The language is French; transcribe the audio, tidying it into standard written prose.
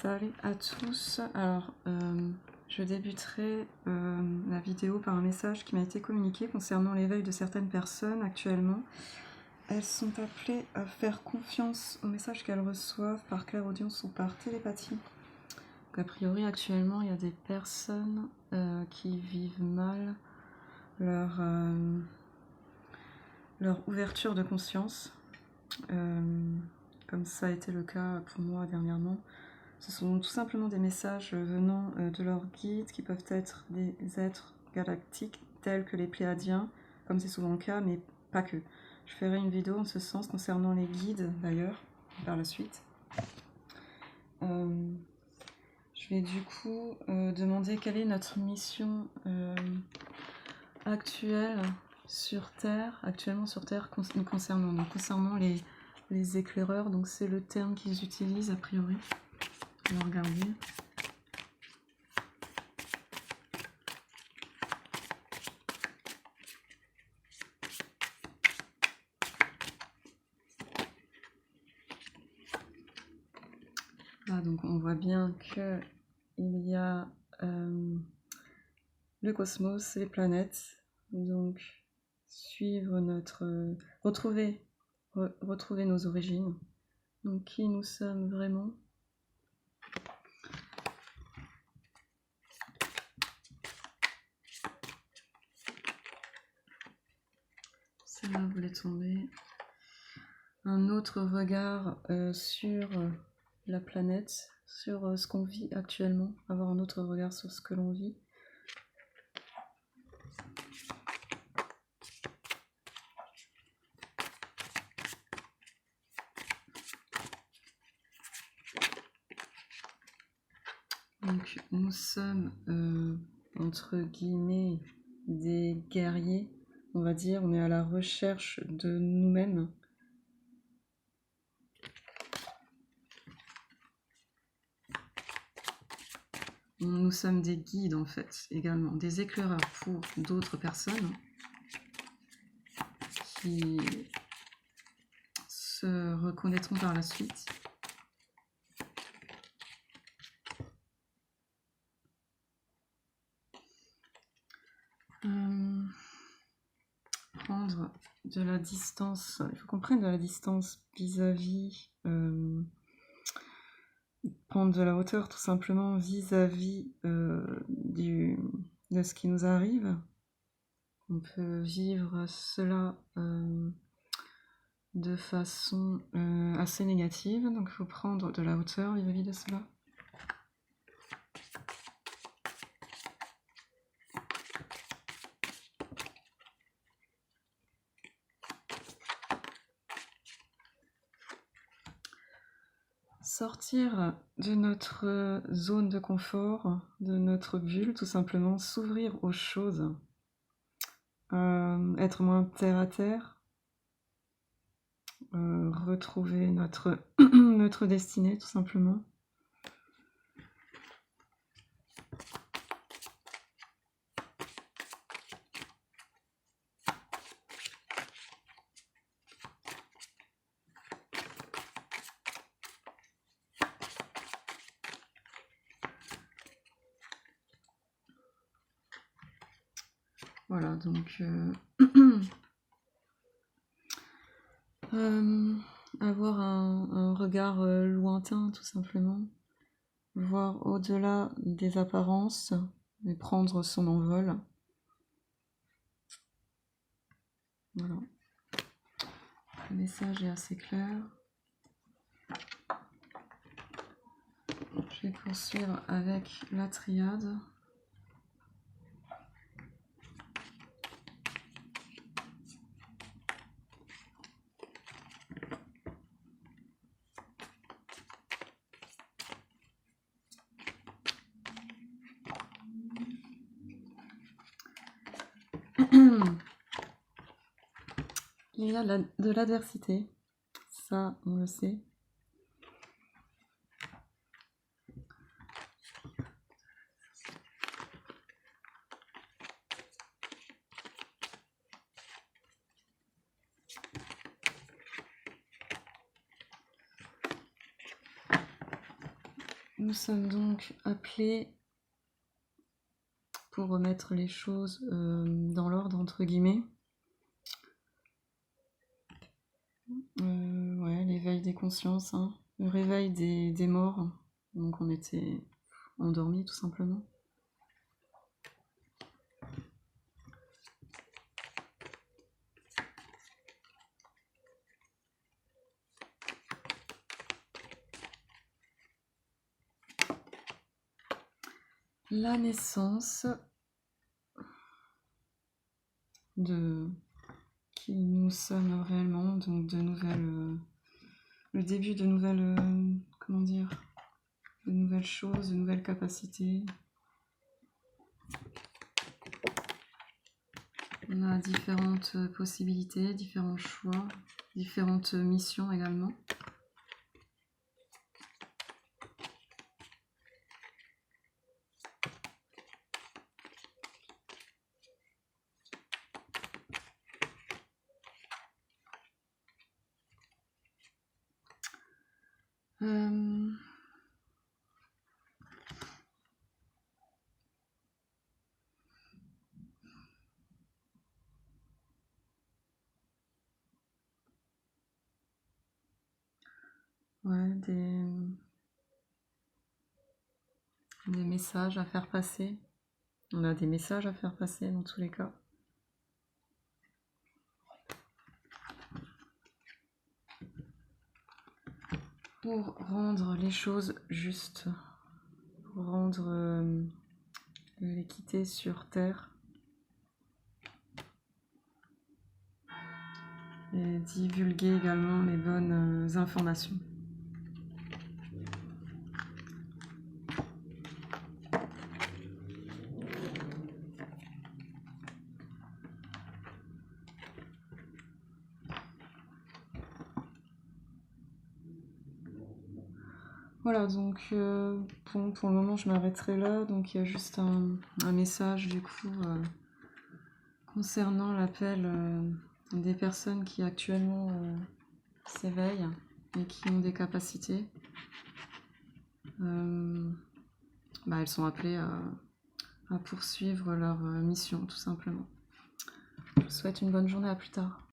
Salut à tous. Alors, je débuterai la vidéo par un message qui m'a été communiqué concernant l'éveil de certaines personnes actuellement. Elles sont appelées à faire confiance aux messages qu'elles reçoivent par clairaudience ou par télépathie. Donc, a priori, actuellement, il y a des personnes qui vivent mal leur ouverture de conscience, comme ça a été le cas pour moi dernièrement. Ce sont tout simplement des messages venant de leurs guides, qui peuvent être des êtres galactiques tels que les Pléiadiens, comme c'est souvent le cas, mais pas que. Je ferai une vidéo en ce sens concernant les guides d'ailleurs, par la suite. Je vais du coup demander quelle est notre mission actuellement sur Terre nous concernant. Donc, concernant les éclaireurs, donc c'est le terme qu'ils utilisent a priori. On va regarder. Ah, donc on voit bien que il y a le cosmos, les planètes. Donc suivre retrouver nos origines. Donc qui nous sommes vraiment. Celle-là voulait tomber. Un autre regard sur la planète, sur ce qu'on vit actuellement, avoir un autre regard sur ce que l'on vit. Donc nous sommes entre guillemets des guerriers, on va dire, on est à la recherche de nous-mêmes. Nous sommes des guides en fait, également, des éclaireurs pour d'autres personnes qui se reconnaîtront par la suite. Prendre de la distance, il faut qu'on prenne de la distance vis-à-vis, prendre de la hauteur tout simplement vis-à-vis de ce qui nous arrive. On peut vivre cela de façon assez négative, donc il faut prendre de la hauteur vis-à-vis de cela. Sortir de notre zone de confort, de notre bulle, tout simplement, s'ouvrir aux choses, être moins terre à terre, retrouver notre, notre destinée, tout simplement. Voilà, donc avoir un regard lointain, tout simplement. Voir au-delà des apparences et prendre son envol. Voilà. Le message est assez clair. Je vais poursuivre avec la triade. Il y a de l'adversité, ça on le sait. Nous sommes donc appelés pour remettre les choses dans l'ordre, entre guillemets. Ouais, l'éveil des consciences, hein. Le réveil des morts. Donc on était endormis tout simplement. La naissance de qui nous sommes réellement, donc de nouvelles, le début de nouvelles, comment dire, de nouvelles choses, de nouvelles capacités. On a différentes possibilités, différents choix, différentes missions également. Ouais, des messages à faire passer. On a des messages à faire passer dans tous les cas. Pour rendre les choses justes, pour rendre l'équité sur Terre et divulguer également les bonnes informations. Voilà, donc bon, pour le moment je m'arrêterai là. Donc il y a juste un message du coup concernant l'appel des personnes qui actuellement s'éveillent et qui ont des capacités. Elles sont appelées à poursuivre leur mission tout simplement. Je vous souhaite une bonne journée, à plus tard.